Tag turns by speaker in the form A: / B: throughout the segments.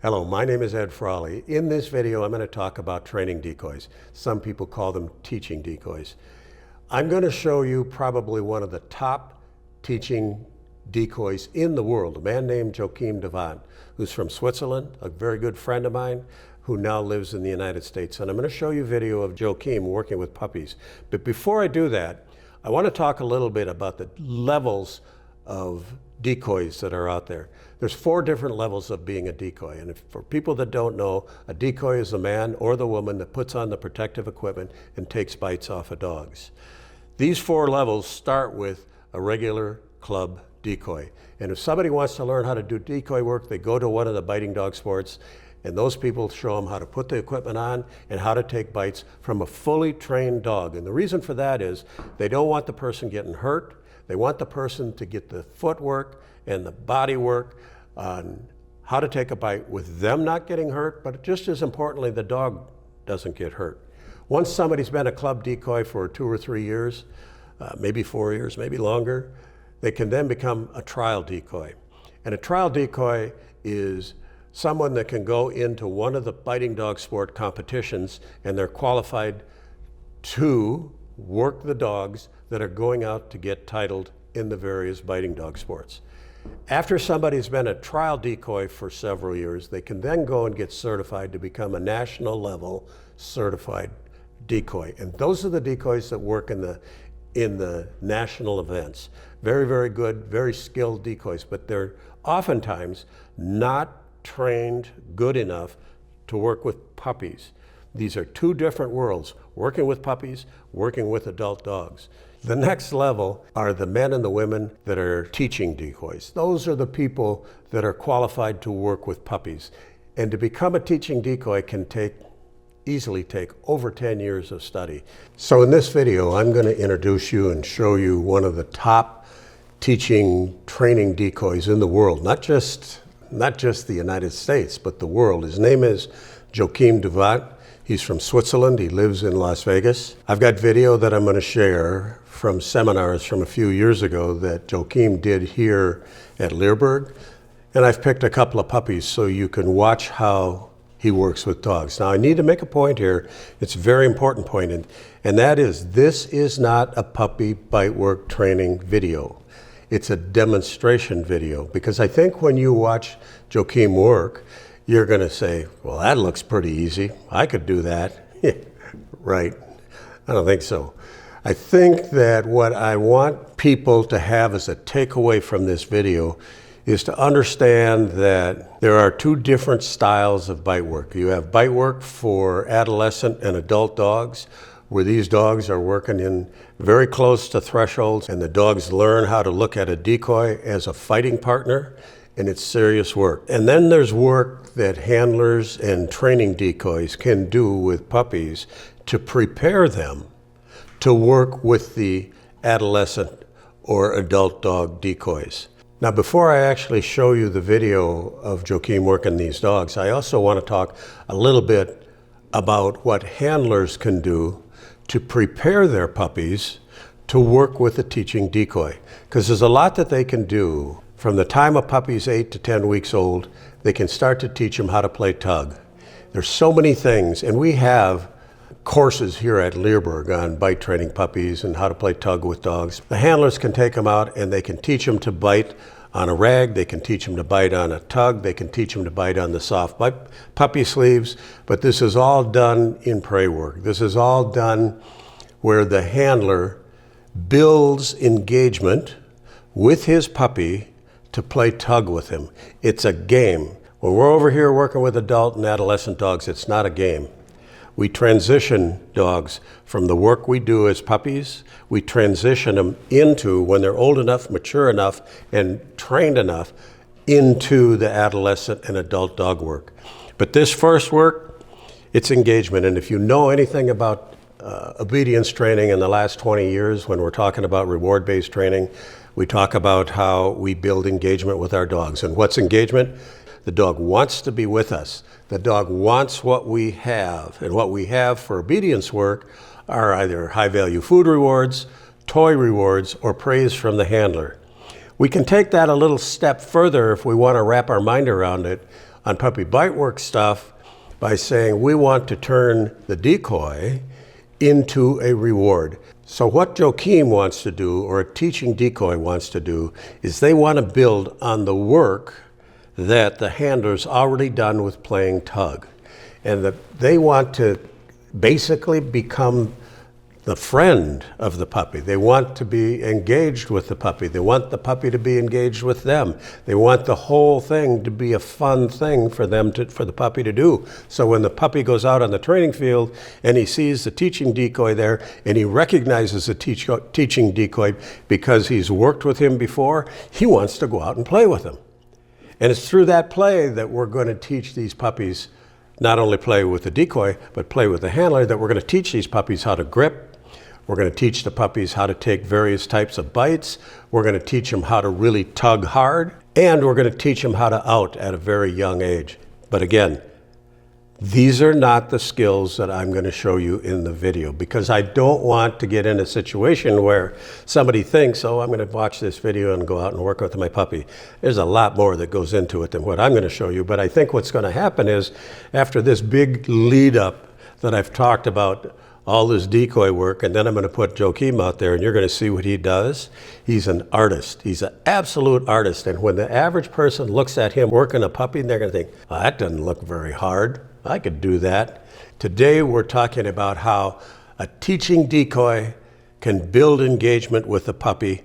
A: Hello, my name is Ed Frawley. In this video, I'm going to talk about training decoys. Some people call them teaching decoys. I'm going to show you probably one of the top teaching decoys in the world, a man named Joaquim Dovat, who's from Switzerland, a very good friend of mine, who now lives in the United States. And I'm going to show you a video of Joaquim working with puppies. But before I do that, I want to talk a little bit about the levels of decoys that are out there. There's 4 different levels of being a decoy. And for people that don't know, a decoy is the man or the woman that puts on the protective equipment and takes bites off of dogs. These 4 levels start with a regular club decoy. And if somebody wants to learn how to do decoy work, they go to one of the biting dog sports, and those people show them how to put the equipment on and how to take bites from a fully trained dog. And the reason for that is they don't want the person getting hurt. They want the person to get the footwork and the body work on how to take a bite with them not getting hurt, but just as importantly, the dog doesn't get hurt. Once somebody's been a club decoy for 2 or 3 years, maybe 4 years, maybe longer, they can then become a trial decoy. And a trial decoy is someone that can go into one of the biting dog sport competitions, and they're qualified to work the dogs that are going out to get titled in the various biting dog sports. After somebody's been a trial decoy for several years, they can then go and get certified to become a national level certified decoy. And those are the decoys that work in the national events. Very, very good, very skilled decoys, but they're oftentimes not trained good enough to work with puppies. These are 2 different worlds, working with puppies, working with adult dogs. The next level are the men and the women that are teaching decoys. Those are the people that are qualified to work with puppies. And to become a teaching decoy can easily take over 10 years of study. So in this video, I'm going to introduce you and show you one of the top teaching training decoys in the world, not just the United States, but the world. His name is Joaquim Dovat. He's from Switzerland. He lives in Las Vegas. I've got video that I'm going to share from seminars from a few years ago that Joaquim did here at Leerburg. And I've picked a couple of puppies so you can watch how he works with dogs. Now, I need to make a point here. It's a very important point, and that is this is not a puppy bite work training video. It's a demonstration video, because I think when you watch Joaquim work, you're going to say, well, that looks pretty easy. I could do that. Right. I don't think so. I think that what I want people to have as a takeaway from this video is to understand that there are 2 different styles of bite work. You have bite work for adolescent and adult dogs, where these dogs are working in very close to thresholds, and the dogs learn how to look at a decoy as a fighting partner, and it's serious work. And then there's work that handlers and training decoys can do with puppies to prepare them to work with the adolescent or adult dog decoys. Now, before I actually show you the video of Joaquim working these dogs, I also want to talk a little bit about what handlers can do to prepare their puppies to work with a teaching decoy. Because there's a lot that they can do. From the time a puppy's 8 to 10 weeks old, they can start to teach them how to play tug. There's so many things, and we have courses here at Leerburg on bite training puppies and how to play tug with dogs. The handlers can take them out and they can teach them to bite on a rag, they can teach them to bite on a tug, they can teach them to bite on the soft puppy sleeves, but this is all done in prey work. This is all done where the handler builds engagement with his puppy to play tug with him. It's a game. When we're over here working with adult and adolescent dogs, it's not a game. We transition dogs from the work we do as puppies. We transition them into, when they're old enough, mature enough, and trained enough, into the adolescent and adult dog work. But this first work, it's engagement. And if you know anything about obedience training in the last 20 years, when we're talking about reward-based training, we talk about how we build engagement with our dogs. And what's engagement? The dog wants to be with us. The dog wants what we have. And what we have for obedience work are either high-value food rewards, toy rewards, or praise from the handler. We can take that a little step further if we want to wrap our mind around it on puppy bite work stuff by saying we want to turn the decoy into a reward. So what Joaquim wants to do, or a teaching decoy wants to do, is they want to build on the work that the handler's already done with playing tug. And they want to basically become the friend of the puppy. They want to be engaged with the puppy. They want the puppy to be engaged with them. They want the whole thing to be a fun thing for the puppy to do. So when the puppy goes out on the training field and he sees the teaching decoy there and he recognizes the teaching decoy because he's worked with him before, he wants to go out and play with him. And it's through that play that we're going to teach these puppies not only play with the decoy, but play with the handler, that we're going to teach these puppies how to grip. We're going to teach the puppies how to take various types of bites. We're going to teach them how to really tug hard. And we're going to teach them how to out at a very young age. But again, these are not the skills that I'm going to show you in the video, because I don't want to get in a situation where somebody thinks, oh, I'm going to watch this video and go out and work with my puppy. There's a lot more that goes into it than what I'm going to show you. But I think what's going to happen is, after this big lead up that I've talked about, all this decoy work, and then I'm going to put Joaquim out there and you're going to see what he does. He's an artist. He's an absolute artist. And when the average person looks at him working a puppy, they're going to think, oh, that doesn't look very hard. I could do that. Today we're talking about how a teaching decoy can build engagement with the puppy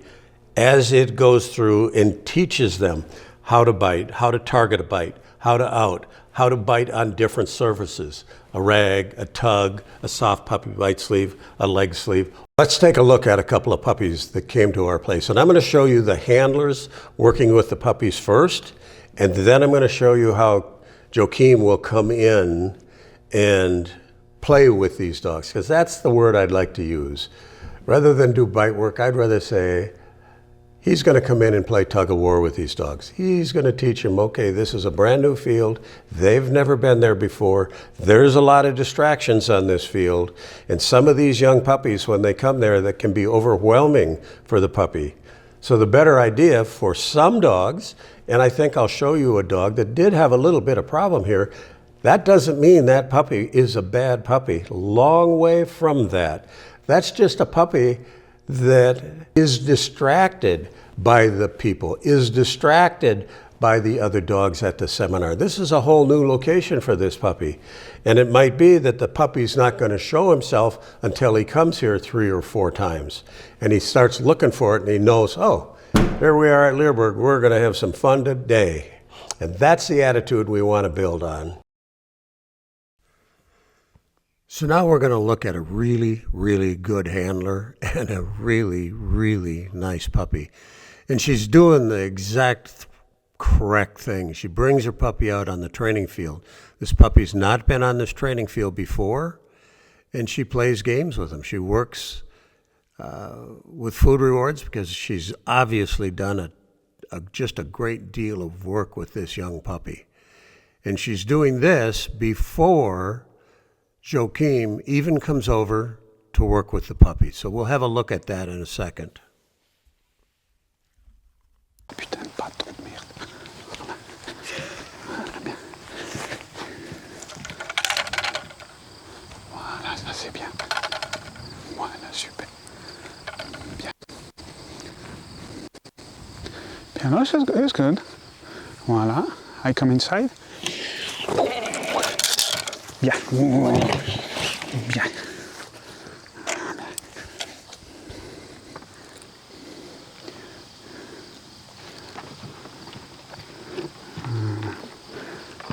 A: as it goes through and teaches them how to bite, how to target a bite, how to out, how to bite on different surfaces, a rag, a tug, a soft puppy bite sleeve, a leg sleeve. Let's take a look at a couple of puppies that came to our place. And I'm going to show you the handlers working with the puppies first, and then I'm going to show you how Joaquim will come in and play with these dogs, because that's the word I'd like to use. Rather than do bite work, I'd rather say, he's going to come in and play tug of war with these dogs. He's going to teach them, okay, this is a brand new field. They've never been there before. There's a lot of distractions on this field. And some of these young puppies, when they come there, that can be overwhelming for the puppy. So the better idea for some dogs, and I think I'll show you a dog that did have a little bit of problem here, that doesn't mean that puppy is a bad puppy. Long way from that. That's just a puppy that is distracted by the people, is distracted by the other dogs at the seminar. This is a whole new location for this puppy. And it might be that the puppy's not going to show himself until he comes here 3 or 4 times. And he starts looking for it and he knows, oh, here we are at Leerburg, we're going to have some fun today. And that's the attitude we want to build on. So now we're going to look at a really, really good handler and a really, really nice puppy. And she's doing the exact correct thing. She brings her puppy out on the training field. This puppy's not been on this training field before, and she plays games with him. She works with food rewards, because she's obviously done just a great deal of work with this young puppy. And she's doing this before Joaquim even comes over to work with the puppy. So we'll have a look at that in a second.
B: Putain de bâton de merde. Voilà, ça c'est bien. Voilà, super. Bien. Bien, no, it's good. Voilà, I come inside. Bien. Bien.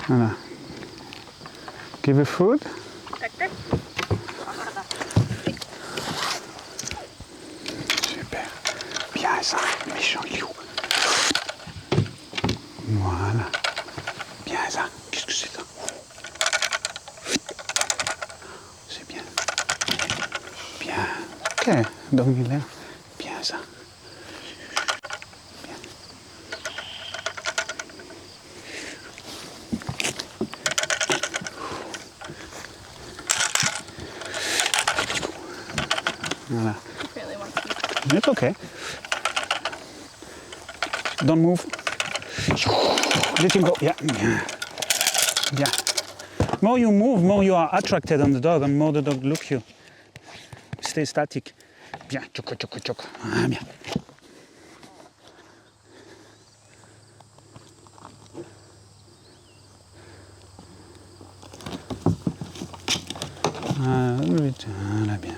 B: Voilà. Give her food. Super. Bien ça, méchant you. Voilà. Bien ça. Qu'est-ce que c'est ça? C'est bien. Bien. Ok, donne-lui-le. Bien ça. Bien. Voilà. It's okay. Don't move. Let him go. Yeah. Bien. More you move, more you are attracted on the dog, and more the dog looks you. Stay static. Bien. Choco, choco, choco. Ah, bien. Voilà, bien.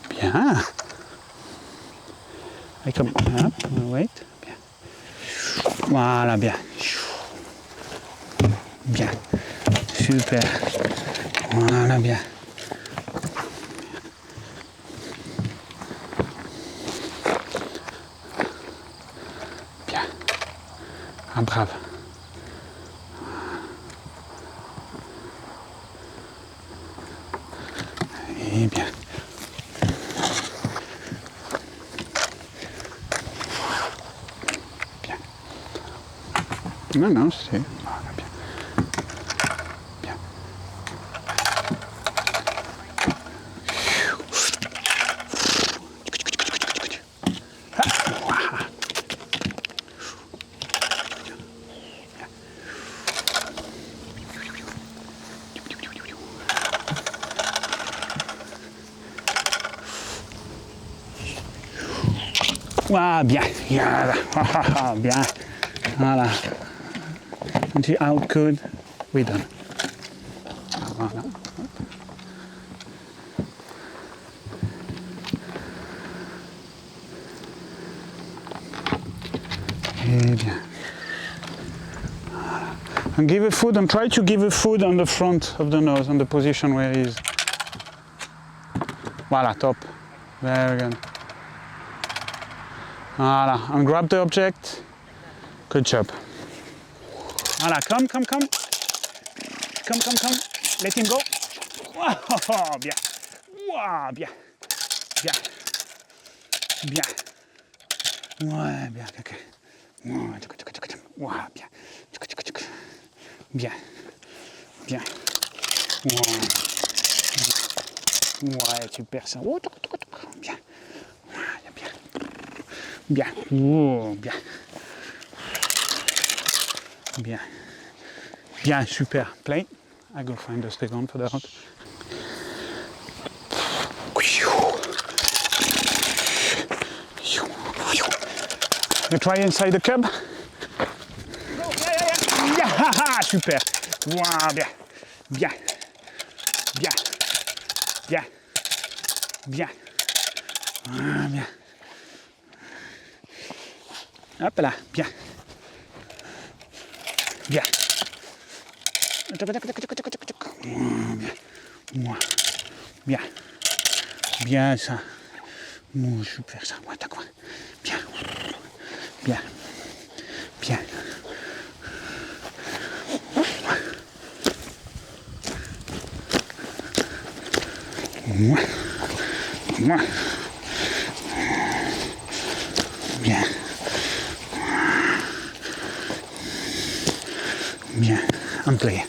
B: Bien. Et comme, hop, wait. Bien. Voilà, bien. Bien. Super. Voilà, bien. Bien. Ah, brave. Et bien. Bien. Non, non, c'est... Voilà, bien. Bien. Ah, bien, bien, voilà. And you out good, we're done. Voilà. Et bien. Voilà. And give a food and try to give a food on the front of the nose, on the position where he is. Voilà, top. Very good. Voilà, and grab the object. Good job. Voilà, come. Come. Let him go. Wow, bien. Wow, bien. Bien. Bien. Ouais, bien, ok. Wow, bien. Bien. Bien. Wow. Ouais, super ça. Bien. Bien. Bien. Oh, bien. Bien. Bien, super. Play. I go find the second for the route. You try inside the cub. Yeah, super. Wow, bien. Bien. Bien. Bien. Bien. Ah, bien. Hop là, bien. Bien. Bien. Bien. Bien ça. Oh, super ça. Bien. Bien. Bien. Bien. Bien. And play.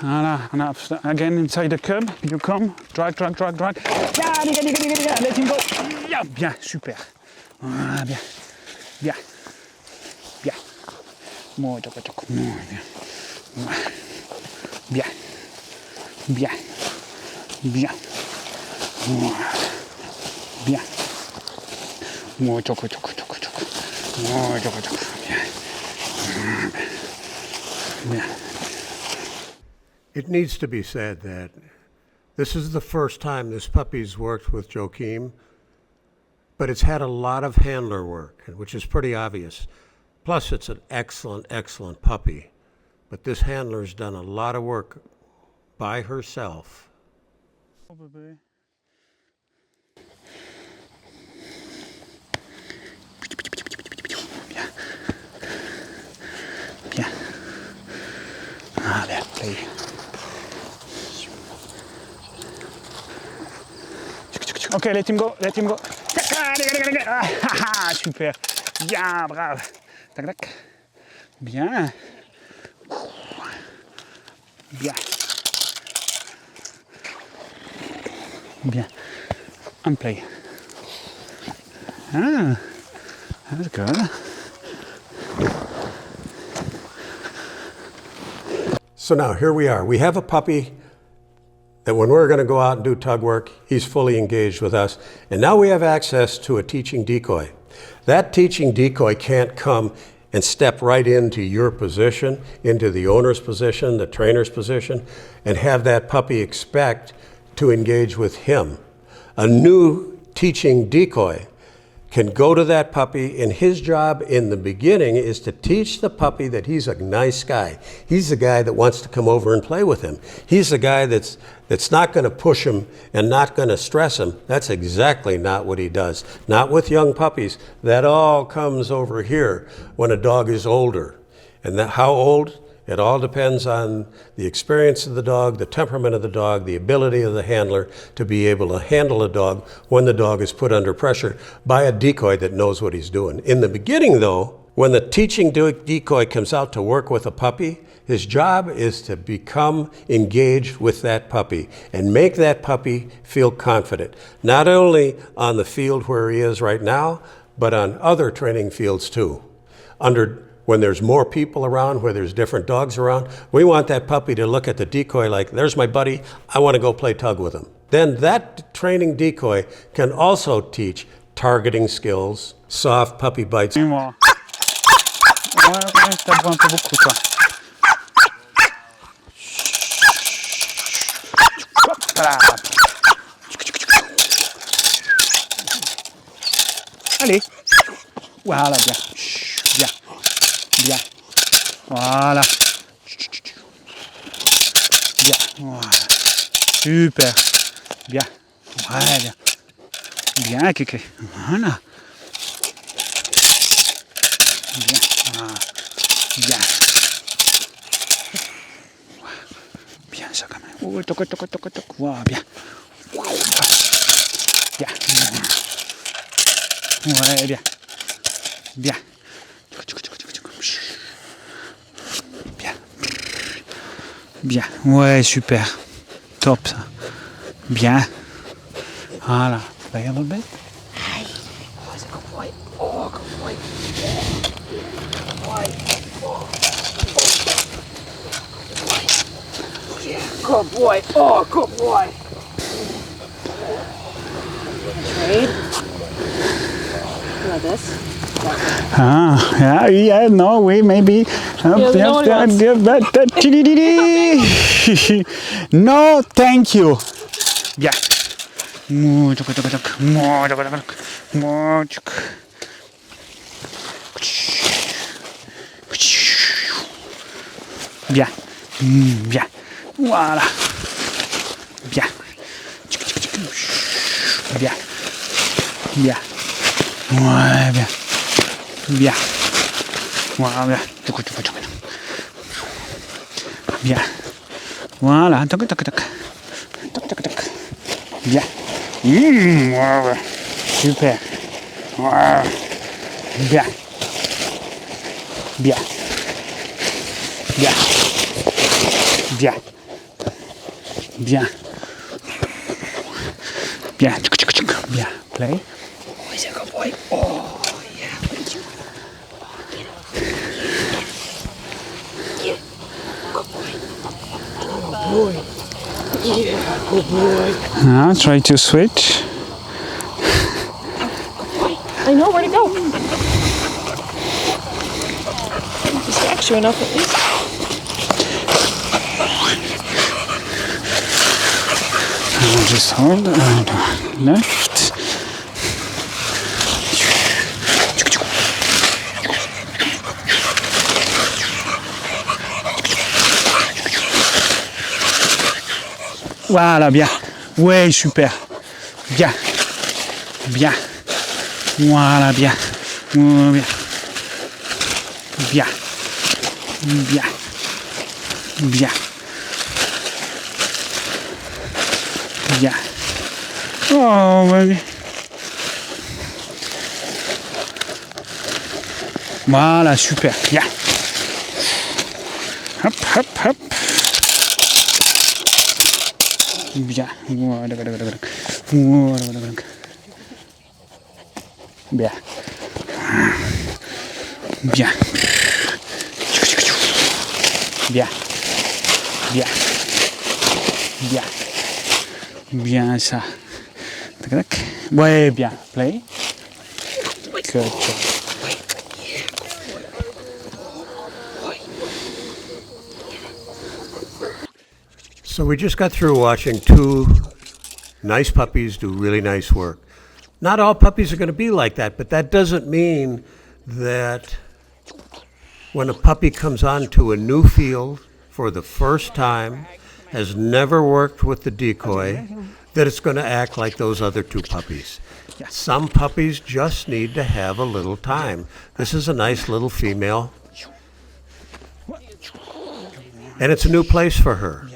B: Voilà, and again inside the cub, you come, drag. Yeah, let him go. Yeah, bien, super. Voilà, bien. Bien. Bien. Muy bien. Bien. Bien. Bien. Bien. Muy choco. Muy choco. Bien. Bien.
A: It needs to be said that This is the first time this puppy's worked with Joaquim, but it's had a lot of handler work, which is pretty obvious. Plus, it's an excellent, excellent puppy. But this handler's done a lot of work by herself.
B: Oh, bébé. Bien. Bien. Allez, play. Ok, let him go, let him go. Ah, super. Bien, brave. Tac, tac. Bien. Bien. Bien. And play. Ah, that's good.
A: So now here we are. We have a puppy that when we're going to go out and do tug work, he's fully engaged with us. And now we have access to a teaching decoy. That teaching decoy can't come and step right into your position, into the owner's position, the trainer's position, and have that puppy expect to engage with him. A new teaching decoy can go to that puppy, and his job in the beginning is to teach the puppy that he's a nice guy. He's the guy that wants to come over and play with him. He's the guy that's not going to push him and not going to stress him. That's exactly not what he does. Not with young puppies. That all comes over here when a dog is older. And how old? It all depends on the experience of the dog, the temperament of the dog, the ability of the handler to be able to handle a dog when the dog is put under pressure by a decoy that knows what he's doing. In the beginning, though, when the teaching decoy comes out to work with a puppy, his job is to become engaged with that puppy and make that puppy feel confident, not only on the field where he is right now, but on other training fields too. When there's more people around, where there's different dogs around, we want that puppy to look at the decoy like, there's my buddy, I want to go play tug with him. Then that training decoy can also teach targeting skills, soft puppy bites.
B: Dis-moi. Ouais, t'as un peu beaucoup, toi. Voilà. Allez. Voilà, bien. Bien. Bien. Voilà. Bien. Voilà. Super. Bien. Ouais, bien. Bien, Kéké. Voilà. Bien. Voilà. Bien. Bien, ça quand même. Oh, toc, toc, toc, toc. Voilà, bien. Bien. Ouais, bien. Bien. Bien. Bien. Ouais, super. Top ça. Bien. Voilà. Play a little bit.
C: Hey. Oh, that's a good boy. Oh, good boy. Good boy. Oh. Yeah, good boy. Oh, good boy. Trade. You like this?
B: Ah, yeah, no, we maybe. No, thank you. Bien. Bien. Bien. Voilà. Bien. Bien. Bien. Ouais, bien. Bien. Voilà, bien. Bien. Voilà. Toc, toc, toc. Toc, toc, toc. Bien. Ouais. Super. Ouais. Bien. Bien. Bien. Bien. Bien. Bien. Bien. Play.
C: Oh, he's a good boy. Oh, yeah. Look at you. Get it. Good boy. Good boy. Yeah, good boy.
B: Now try to switch.
C: Good boy. I know where to go. Distract you enough at least.
B: Just hold. Left. Voilà, bien. Ouais, super. Bien. Bien. Voilà, bien. Bien. Bien. Bien. Bien. Bien. Oh, baby. Voilà, super. Bien. Hop, hop, hop. Bien. Voilà, voilà, voilà. Voilà, voilà, voilà. Bien. Bien. Bien. Bien. Bien. Bien ça. Tac, tac. Ouais, bien. Play. Good job.
A: So we just got through watching two nice puppies do really nice work. Not all puppies are going to be like that, but that doesn't mean that when a puppy comes onto a new field for the first time, has never worked with the decoy, that it's going to act like those other two puppies. Some puppies just need to have a little time. This is a nice little female, and it's a new place for her.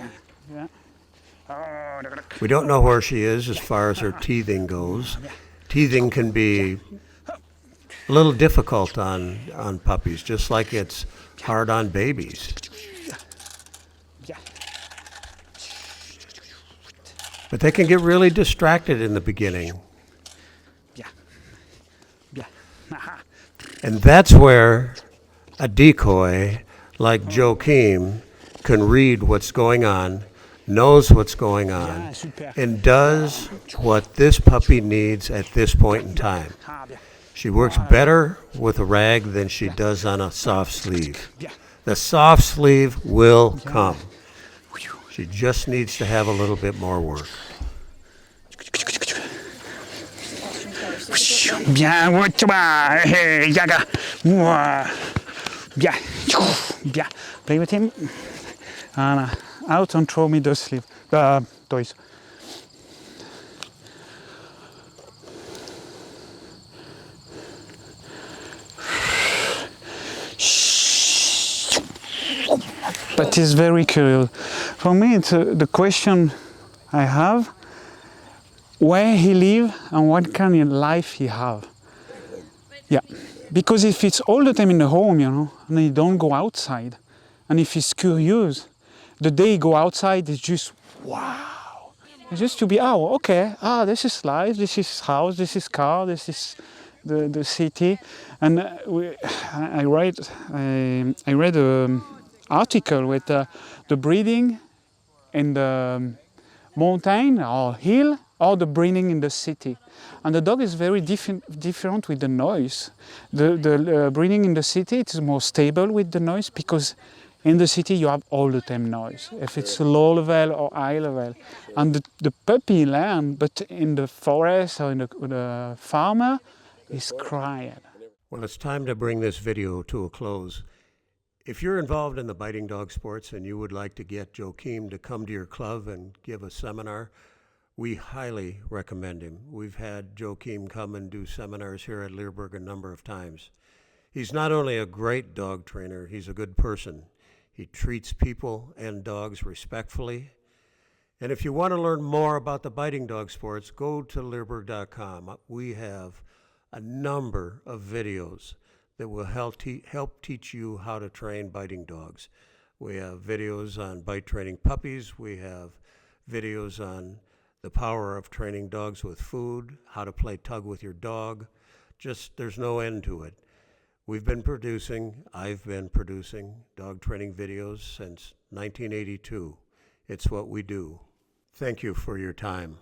A: We don't know where she is as far as her teething goes. Teething can be a little difficult on puppies, just like it's hard on babies. But they can get really distracted in the beginning. And that's where a decoy like Joaquim can read what's going on, knows what's going on, and does what this puppy needs at this point in time. She works better with a rag than she does on a soft sleeve. The soft sleeve will come. She just needs to have a little bit more work.
B: Bien, hey, Yaga. Bien, bien. Play with him. And out and throw me the sleeve, toys. But it's very curious. For me, it's the question I have: where he live and what kind of life he have. Yeah, because if it's all the time in the home, you know, and he don't go outside, and if he's curious, the day he go outside is just wow. It's just to be okay, this is life, this is house, this is car, this is the city, and I read an article with the breeding in the mountain or hill or the breeding in the city, and the dog is very different with the noise. The breeding in the city, it's more stable with the noise, because in the city you have all the time noise, if it's low level or high level, and the puppy learn, but in the forest or in the farmer is crying.
A: Well, it's time to bring this video to a close. If you're involved in the biting dog sports and you would like to get Joaquim to come to your club and give a seminar, we highly recommend him. We've had Joaquim come and do seminars here at Leerburg a number of times. He's not only a great dog trainer, he's a good person. He treats people and dogs respectfully. And if you want to learn more about the biting dog sports, go to Leerburg.com. We have a number of videos that will help teach you how to train biting dogs. We have videos on bite training puppies. We have videos on the power of training dogs with food, how to play tug with your dog. Just, there's no end to it. I've been producing dog training videos since 1982. It's what we do. Thank you for your time.